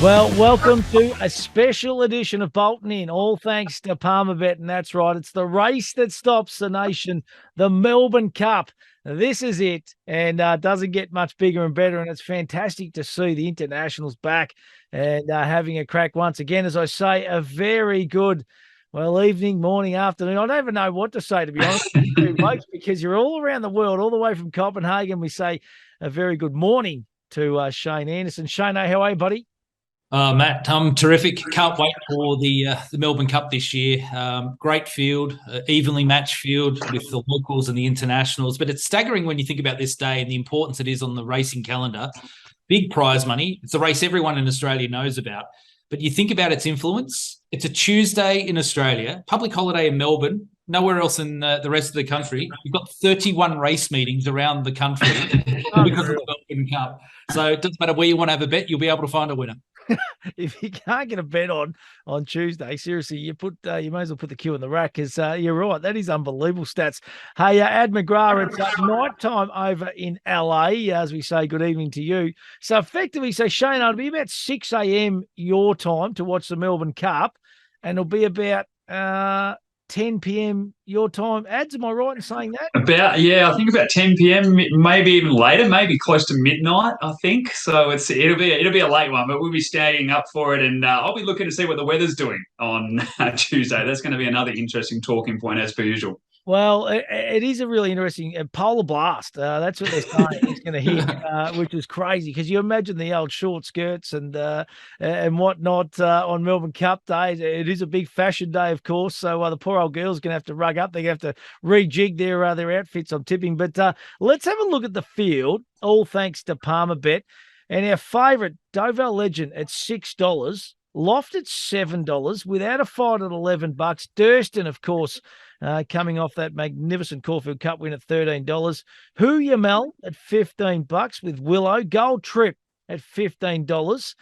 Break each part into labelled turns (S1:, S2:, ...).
S1: Well, welcome to a special edition of Bolton In, all thanks to Palmerbet, and that's right, it's the race that stops the nation, the Melbourne Cup. This is it, and doesn't get much bigger and better, and it's fantastic to see the internationals back and having a crack once again. As I say, a very good, well, evening, morning, afternoon. I don't even know what to say, to be honest, because you're all around the world, all the way from Copenhagen. We say a very good morning to Shane Anderson. Shane, how are you, buddy?
S2: Matt, I'm terrific. Can't wait for the Melbourne Cup this year. Great field, evenly matched field with the locals and the internationals. But it's staggering when you think about this day and the importance it is on the racing calendar. Big prize money. It's a race everyone in Australia knows about. But you think about its influence. It's a Tuesday in Australia, public holiday in Melbourne, nowhere else in the rest of the country. You've got 31 race meetings around the country because of the Melbourne Cup. So it doesn't matter where you want to have a bet, you'll be able to find a winner.
S1: If you can't get a bet on Tuesday, seriously, you may as well put the queue in the rack, because you're right. That is unbelievable stats. Hey, Ad McGrath, it's night time over in LA, as we say good evening to you. So effectively, Shane, it'll be about 6 a.m. your time to watch the Melbourne Cup, and it'll be about 10 p.m. your time. Ads, am I right in saying that?
S3: I think about 10 p.m., maybe even later, maybe close to midnight, I think. So it'll be a late one, but we'll be staying up for it, and I'll be looking to see what the weather's doing on Tuesday. That's going to be another interesting talking point as per usual.
S1: Well, it is a really interesting polar blast. That's what they're saying. It's going to hit, which is crazy, because you imagine the old short skirts and whatnot on Melbourne Cup Day. It is a big fashion day, of course. So the poor old girls are going to have to rug up. They're going to have to rejig their outfits, I'm tipping. But let's have a look at the field, all thanks to Palmerbet. And our favourite, Doval Legend, at $6. Loft at $7, Without a Fight at $11. Durston, of course, coming off that magnificent Caulfield Cup win at $13. Who Yamel at $15 with Willow. Gold Trip at $15.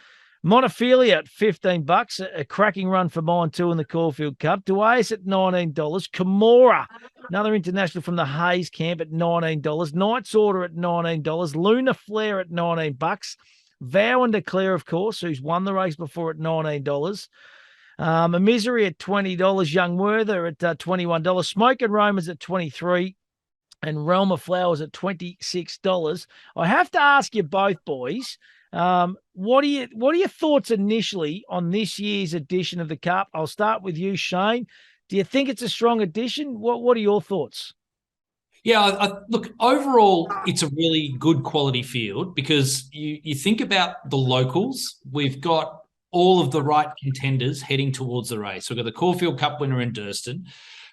S1: Montefilia at $15. A cracking run for mine too in the Caulfield Cup. Duais at $19. Kimura, another international from the Hayes camp, at $19. Knight's Order at $19. Luna Flare at $19. Vow and Declare, of course, who's won the race before, at $19. A Misery at $20. Young Werther at $21. Smoke and Romans at $23. And Realm of Flowers at $26. I have to ask you both, boys, what are your thoughts initially on this year's edition of the Cup? I'll start with you, Shane. Do you think it's a strong edition? What are your thoughts?
S2: Yeah, look, overall, it's a really good quality field, because you think about the locals. We've got all of the right contenders heading towards the race. We've got the Caulfield Cup winner in Durston.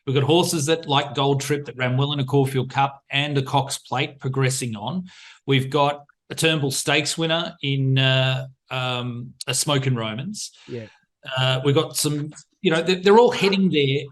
S2: We've got horses that, like Gold Trip, that ran well in a Caulfield Cup, and a Cox Plate progressing on. We've got a Turnbull Stakes winner in a Smoke and Romans.
S1: Yeah.
S2: We've got some, they're all heading there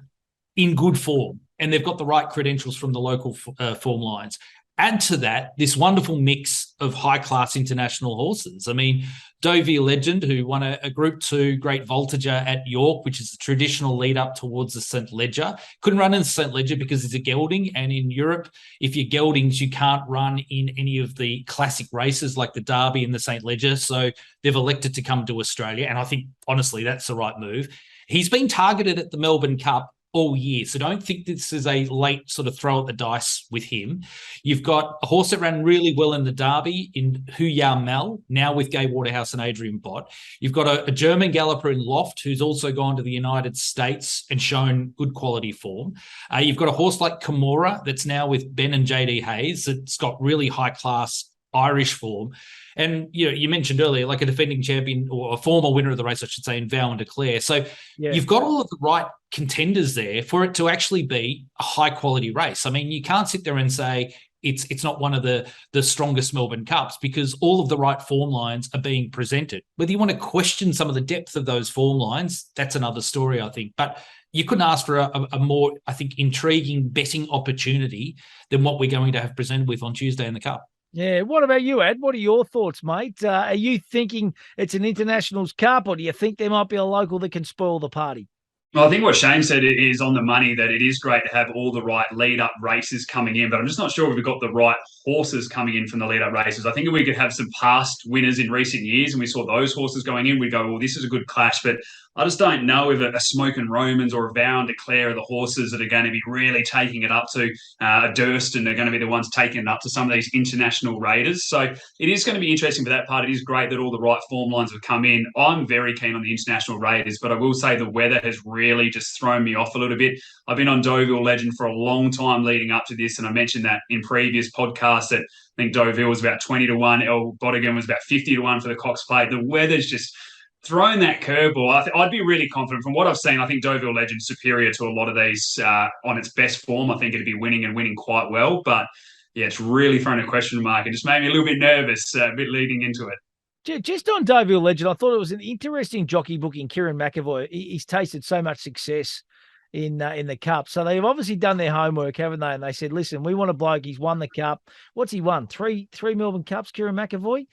S2: in good form, and they've got the right credentials from the local form lines. Add to that this wonderful mix of high-class international horses. I mean, Deauville Legend, who won a Group 2 Great Voltager at York, which is the traditional lead-up towards the St. Leger. Couldn't run in the St. Leger because it's a gelding, and in Europe, if you're geldings, you can't run in any of the classic races like the Derby and the St. Leger, so they've elected to come to Australia, and I think, honestly, that's the right move. He's been targeted at the Melbourne Cup all year, so don't think this is a late sort of throw at the dice with him. You've got a horse that ran really well in the Derby in Hu Ya Mel, now with Gay Waterhouse and Adrian Bott. You've got a German galloper in Loft, who's also gone to the United States and shown good quality form. You've got a horse like Kimura that's now with Ben and JD Hayes, that's got really high class Irish form. And you mentioned earlier, like a defending champion, or a former winner of the race, I should say, in Vow and Declare. So You've got all of the right contenders there for it to actually be a high quality race. I mean, you can't sit there and say it's not one of the strongest Melbourne Cups, because all of the right form lines are being presented. Whether you want to question some of the depth of those form lines, that's another story, I think. But you couldn't ask for a more, I think, intriguing betting opportunity than what we're going to have presented with on Tuesday in the Cup.
S1: Yeah. What about you, Ad? What are your thoughts, mate? Are you thinking it's an internationals cup, or do you think there might be a local that can spoil the party?
S3: Well, I think what Shane said is on the money, that it is great to have all the right lead-up races coming in, but I'm just not sure if we've got the right horses coming in from the lead-up races. I think if we could have some past winners in recent years and we saw those horses going in, we'd go, well, this is a good clash. But I just don't know if a Smoke and Romans or a Vow and Declare are the horses that are going to be really taking it up to a Durston. Are going to be the ones taking it up to some of these international raiders. So it is going to be interesting for that part. It is great that all the right form lines have come in. I'm very keen on the international raiders, but I will say the weather has really just thrown me off a little bit. I've been on Deauville Legend for a long time leading up to this, and I mentioned that in previous podcasts that I think Deauville was about 20 to 1, El Bodegon was about 50 to 1 for the Cox Plate. The weather's just thrown that curveball. I'd be really confident from what I've seen. I think Deauville Legend's superior to a lot of these on its best form. I think it'd be winning and winning quite well, but yeah, it's really thrown a question mark. It just made me a little bit nervous, a bit leading into it.
S1: Just on Deauville Legend, I thought it was an interesting jockey booking. Kieran McAvoy, he's tasted so much success in the Cup. So they've obviously done their homework, haven't they? And they said, listen, we want a bloke. He's won the Cup. What's he won? Three Melbourne Cups, Kieran McAvoy?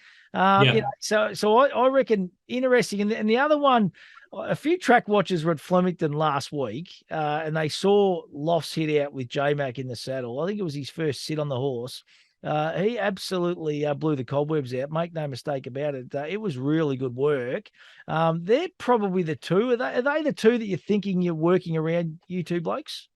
S1: So I reckon interesting. And the other one, a few track watchers were at Flemington last week, and they saw Lofts hit out with J-Mac in the saddle. I think it was his first sit on the horse. He absolutely blew the cobwebs out. Make no mistake about it. It was really good work. They're probably the two. Are they the two that you're thinking you're working around, you two blokes?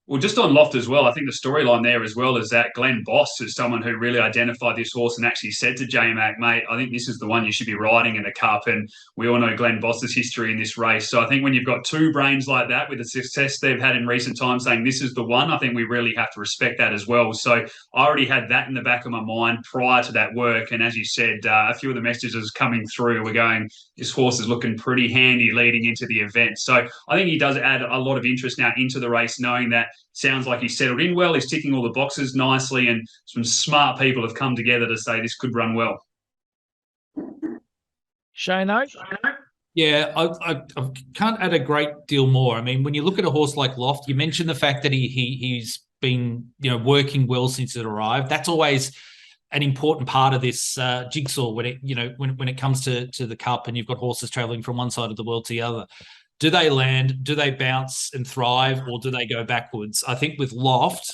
S3: Well, just on Loft as well, I think the storyline there as well is that Glenn Boss is someone who really identified this horse and actually said to J-Mac, mate, I think this is the one you should be riding in the Cup. And we all know Glenn Boss's history in this race. So I think when you've got two brains like that with the success they've had in recent times saying this is the one, I think we really have to respect that as well. So I already had that in the back of my mind prior to that work. And as you said, a few of the messages coming through were going, this horse is looking pretty handy leading into the event. So I think he does add a lot of interest now into the race, knowing that sounds like he's settled in well. He's ticking all the boxes nicely, and some smart people have come together to say this could run well.
S1: Shane?
S2: Yeah, I can't add a great deal more. I mean, when you look at a horse like Loft, you mentioned the fact that he's been working well since it arrived. That's always an important part of this jigsaw when it comes to the Cup and you've got horses traveling from one side of the world to the other. Do they land? Do they bounce and thrive, or do they go backwards? I think with Loft,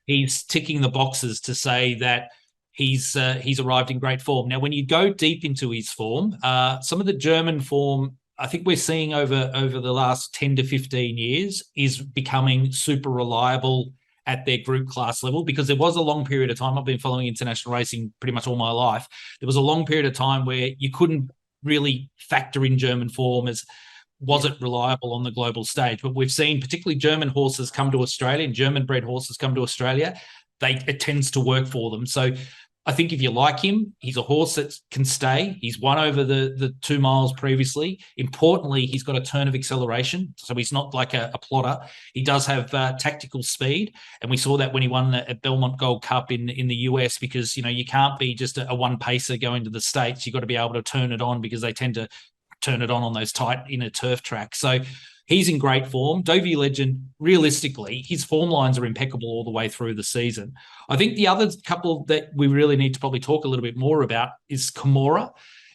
S2: he's ticking the boxes to say that he's arrived in great form. Now, when you go deep into his form, some of the German form, I think we're seeing over the last 10 to 15 years is becoming super reliable at their group class level, because there was a long period of time, I've been following international racing pretty much all my life, there was a long period of time where you couldn't really factor in German form as was it reliable on the global stage. But we've seen particularly German horses come to Australia and German-bred horses come to Australia. It tends to work for them. So I think if you like him, he's a horse that can stay. He's won over the 2 miles previously. Importantly, he's got a turn of acceleration, so he's not like a plotter. He does have tactical speed, and we saw that when he won at Belmont Gold Cup in the US, because you can't be just a one pacer going to the States. You've got to be able to turn it on, because they tend to turn it on those tight inner turf tracks. So he's in great form. Deauville Legend, realistically, his form lines are impeccable all the way through the season. I think the other couple that we really need to probably talk a little bit more about is Camorra.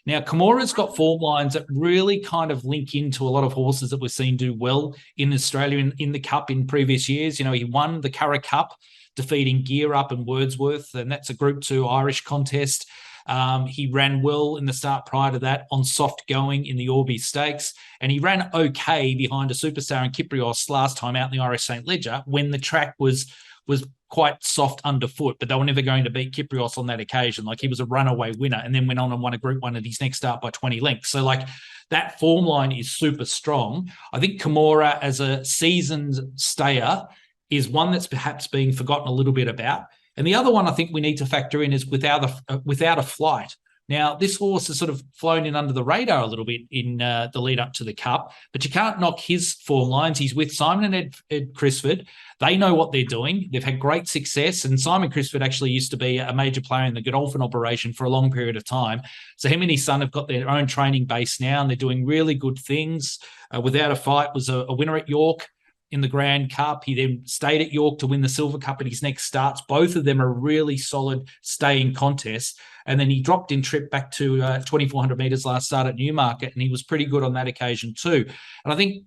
S2: Now, Camora's got form lines that really kind of link into a lot of horses that we've seen do well in Australia in the Cup in previous years. He won the Curragh Cup, defeating Gear Up and Wordsworth, and that's a Group 2 Irish contest. He ran well in the start prior to that on soft going in the Orby Stakes, and he ran okay behind a superstar in Kyprios last time out in the Irish St. Leger when the track was quite soft underfoot, but they were never going to beat Kyprios on that occasion. Like, he was a runaway winner and then went on and won a Group 1 at his next start by 20 lengths. So that form line is super strong. I think Camorra as a seasoned stayer is one that's perhaps being forgotten a little bit about. And the other one I think we need to factor in is without a flight. Now, this horse has sort of flown in under the radar a little bit in the lead up to the Cup, but you can't knock his form lines. He's with Simon and Ed Crisford. They know what they're doing. They've had great success, and Simon Crisford actually used to be a major player in the Godolphin operation for a long period of time. So him and his son have got their own training base now, and they're doing really good things. Without a Fight was a winner at York in the Grand Cup. He then stayed at York to win the Silver Cup at his next starts. Both of them are really solid staying contests. And then he dropped in trip back to 2,400 metres last start at Newmarket, and he was pretty good on that occasion too. And I think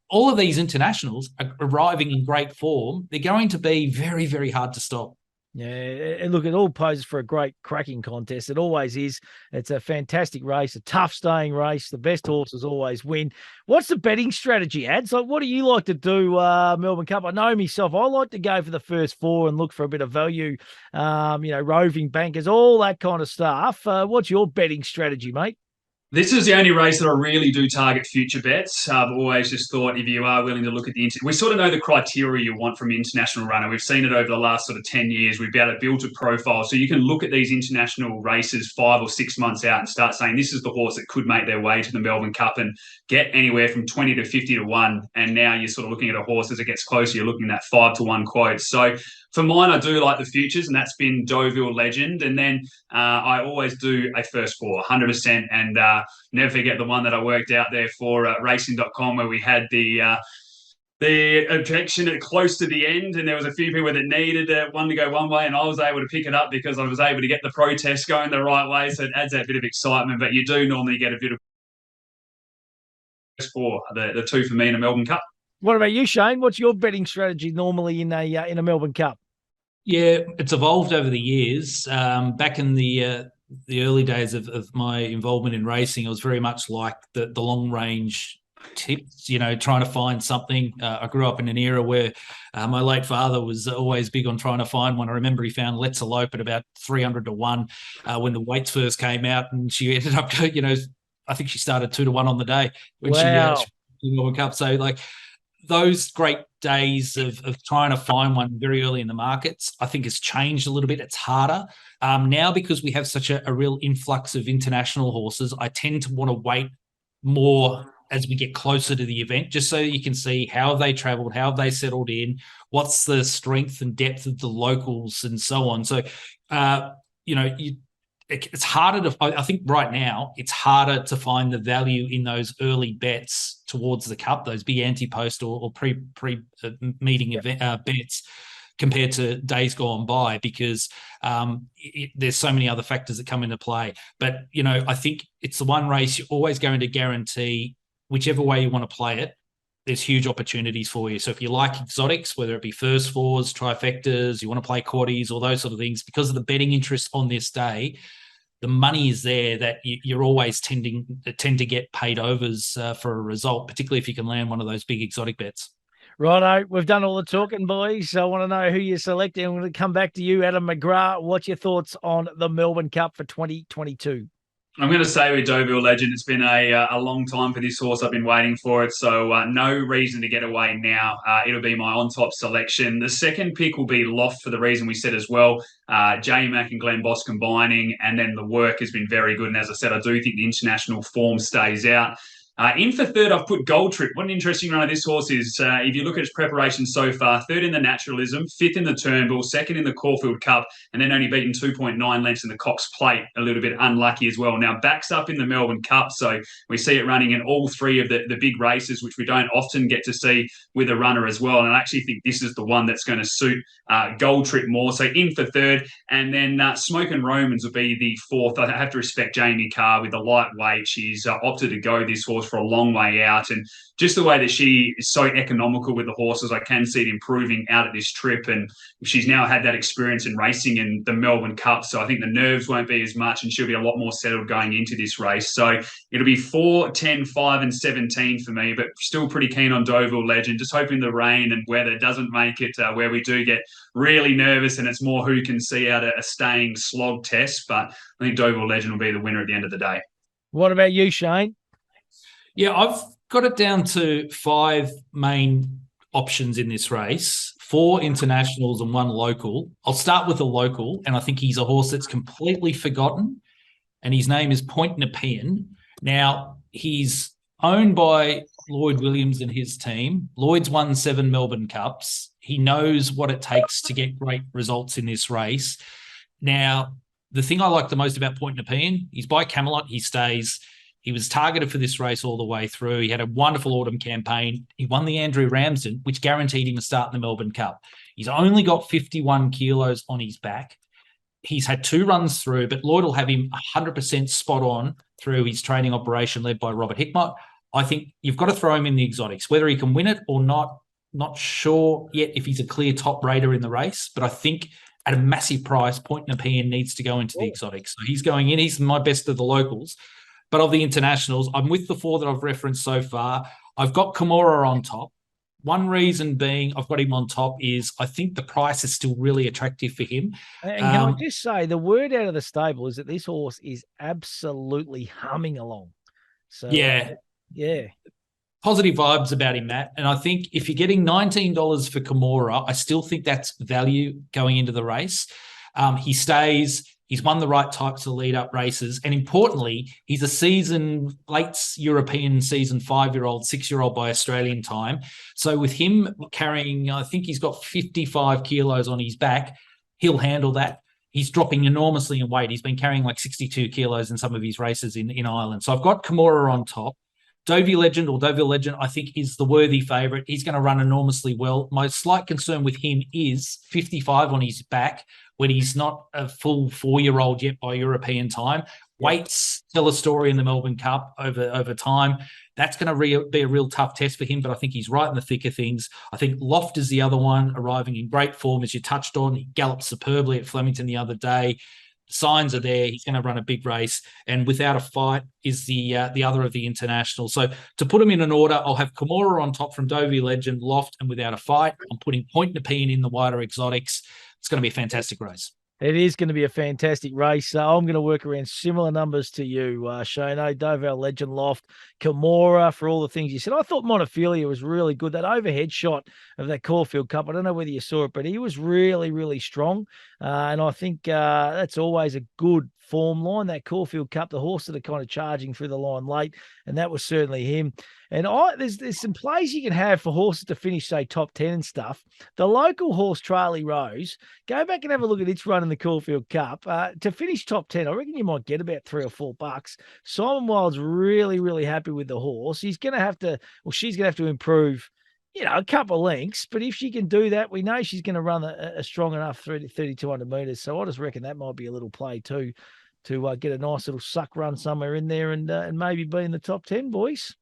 S2: all of these internationals are arriving in great form. They're going to be very, very hard to stop.
S1: Yeah, and look, it all poses for a great cracking contest. It always is. It's a fantastic race, a tough staying race. The best horses always win. What's the betting strategy, Ads? Like, what do you like to do, Melbourne Cup? I know myself, I like to go for the first four and look for a bit of value, roving bankers, all that kind of stuff. What's your betting strategy, mate?
S3: This is the only race that I really do target future bets. I've always just thought if you are willing to look at we sort of know the criteria you want from an international runner. We've seen it over the last sort of 10 years. We've been able to build a profile. So you can look at these international races 5 or 6 months out and start saying this is the horse that could make their way to the Melbourne Cup and get anywhere from 20 to 50 to 1. And now you're sort of looking at a horse as it gets closer, you're looking at 5 to 1 quotes. So for mine, I do like the futures, and that's been Deauville Legend. And then I always do a first four, 100%. And never forget the one that I worked out there for racing.com where we had the objection at close to the end, and there was a few people that needed one to go one way, and I was able to pick it up because I was able to get the protest going the right way. So it adds that bit of excitement, but you do normally get a bit of for the two for me in a Melbourne Cup.
S1: What about you, Shane? What's your betting strategy normally in a Melbourne Cup?
S2: Yeah, it's evolved over the years. Back in the early days of my involvement in racing, I was very much like the long range tips, trying to find something. I grew up in an era where my late father was always big on trying to find one. I remember he found Let's Elope at about 300 to 1 when the weights first came out, and she ended up, I think she started 2 to 1 on the day when she won the Melbourne Cup. So like those great days of trying to find one very early in the markets, I think has changed a little bit. It's harder now because we have such a real influx of international horses. I tend to want to wait more as we get closer to the event, just so you can see how have they traveled, how have they settled in, what's the strength and depth of the locals and so on. So, it's harder to, I think right now, it's harder to find the value in those early bets towards the Cup, those big anti-post or pre-meeting event bets compared to days gone by, because there's so many other factors that come into play. But, I think it's the one race you're always going to guarantee, whichever way you want to play it, there's huge opportunities for you. So if you like exotics, whether it be first fours, trifectas, you want to play quaddies, all those sort of things, because of the betting interest on this day, the money is there that you're always tend to get paid overs for a result, particularly if you can land one of those big exotic bets.
S1: Righto, we've done all the talking, boys. I want to know who you're selecting. I'm going to come back to you, Adam McGrath. What's your thoughts on the Melbourne Cup for 2022?
S3: I'm going to say with Deauville Legend, it's been a long time for this horse. I've been waiting for it, so no reason to get away now. It'll be my on-top selection. The second pick will be Loft for the reason we said as well. J-Mac and Glenn Boss combining, and then the work has been very good. And as I said, I do think the international form stays out. In for third, I've put Gold Trip. What an interesting runner this horse is. If you look at his preparation so far, third in the Naturalism, fifth in the Turnbull, second in the Caulfield Cup, and then only beaten 2.9 lengths in the Cox Plate. A little bit unlucky as well. Now, backs up in the Melbourne Cup, so we see it running in all three of the big races, which we don't often get to see with a runner as well. And I actually think this is the one that's going to suit Gold Trip more. So in for third, and then Smoke and Romans will be the fourth. I have to respect Jamie Carr with the lightweight. She's opted to go this horse for a long way out, and just the way that she is so economical with the horses, I can see it improving out at this trip. And she's now had that experience in racing in the Melbourne Cup, so I think the nerves won't be as much, and she'll be a lot more settled going into this race. So it'll be 4, 10, 5 and 17 for me, but still pretty keen on Deauville Legend. Just hoping the rain and weather doesn't make it where we do get really nervous, and it's more who can see out a staying slog test. But I think Deauville Legend will be the winner at the end of the day.
S1: What about you, Shane?
S2: Yeah, I've got it down to 5 main options in this race, 4 internationals and 1 local. I'll start with a local, and I think he's a horse that's completely forgotten, and his name is Point Nepean. Now, he's owned by Lloyd Williams and his team. Lloyd's won 7 Melbourne Cups. He knows what it takes to get great results in this race. Now, the thing I like the most about Point Nepean, he's by Camelot, he stays. He was targeted for this race all the way through. He had a wonderful autumn campaign. He won the Andrew Ramsden, which guaranteed him a start in the Melbourne Cup. He's only got 51 kilos on his back. He's had 2 runs through, but Lloyd will have him 100% spot on through his training operation led by Robert Hickmott. I think you've got to throw him in the exotics. Whether he can win it or not sure yet if he's a clear top rater in the race, but I think at a massive price, Point Nepean needs to go into the exotics. So he's going in. He's my best of the locals. But of the internationals, I'm with the 4 that I've referenced so far. I've got Kimura on top. One reason being I've got him on top is I think the price is still really attractive for him.
S1: And can I just say, the word out of the stable is that this horse is absolutely humming along. So
S2: yeah. Positive vibes about him, Matt. And I think if you're getting $19 for Kimura, I still think that's value going into the race. He stays. He's won the right types of lead-up races. And importantly, he's a late European season 5-year-old, 6-year-old by Australian time. So with him carrying, I think he's got 55 kilos on his back, he'll handle that. He's dropping enormously in weight. He's been carrying like 62 kilos in some of his races in Ireland. So I've got Kimura on top. Deauville Legend, I think, is the worthy favourite. He's going to run enormously well. My slight concern with him is 55 on his back when he's not a full 4-year-old yet by European time. Weights tell a story in the Melbourne Cup over time. That's going to be a real tough test for him, but I think he's right in the thick of things. I think Loft is the other one, arriving in great form, as you touched on. He galloped superbly at Flemington the other day. Signs are there. He's going to run a big race, and Without a Fight is the other of the internationals. So to put them in an order, I'll have Kimura on top from Deauville Legend, Loft, and Without a Fight. I'm putting Point Nepean in the wider exotics. It's going to be a fantastic race.
S1: It is going to be a fantastic race. I'm going to work around similar numbers to you, Shane. Deauville Legend, Loft, Kimura, for all the things you said. I thought Montefilia was really good. That overhead shot of that Caulfield Cup, I don't know whether you saw it, but he was really, really strong. And I think that's always a good form line, that Caulfield Cup, the horse that are kind of charging through the line late, and that was certainly him. And there's some plays you can have for horses to finish, say, top 10 and stuff. The local horse, Tralee Rose, go back and have a look at its run in the Caulfield Cup. To finish top 10, I reckon you might get about $3 or $4. Simon Wild's really, really happy with the horse. She's going to have to improve, a couple of lengths, but if she can do that, we know she's going to run a strong enough 3,200 metres. So I just reckon that might be a little play too, to get a nice little suck run somewhere in there and maybe be in the top 10, boys.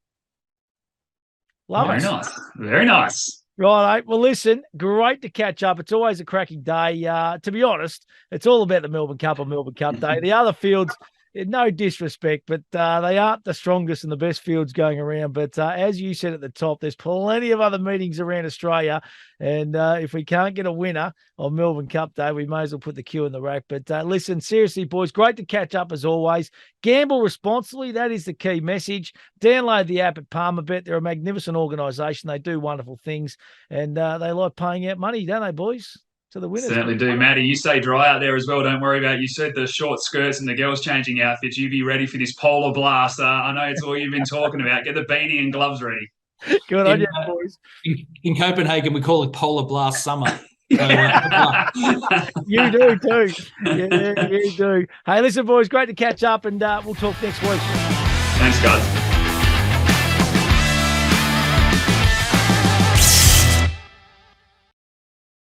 S1: Love it.
S3: Very nice. Very nice.
S1: Right. Well, listen, great to catch up. It's always a cracking day. To be honest, it's all about the Melbourne Cup on Melbourne Cup Day. The other fields, no disrespect, but they aren't the strongest and the best fields going around. But as you said at the top, there's plenty of other meetings around Australia. And if we can't get a winner on Melbourne Cup Day, we may as well put the queue in the rack. But listen, seriously, boys, great to catch up as always. Gamble responsibly. That is the key message. Download the app at Palmerbet. They're a magnificent organisation. They do wonderful things. And they like paying out money, don't they, boys? To the winners.
S3: Certainly do, Matty. You stay dry out there as well. Don't worry about it. You said the short skirts and the girls changing outfits. You be ready for this polar blast. I know it's all you've been talking about. Get the beanie and gloves ready.
S1: Good on you, boys.
S2: In Copenhagen, we call it polar blast summer.
S1: You do too. Yeah, you do. Hey, listen, boys, great to catch up, and we'll talk next week.
S3: Thanks, guys.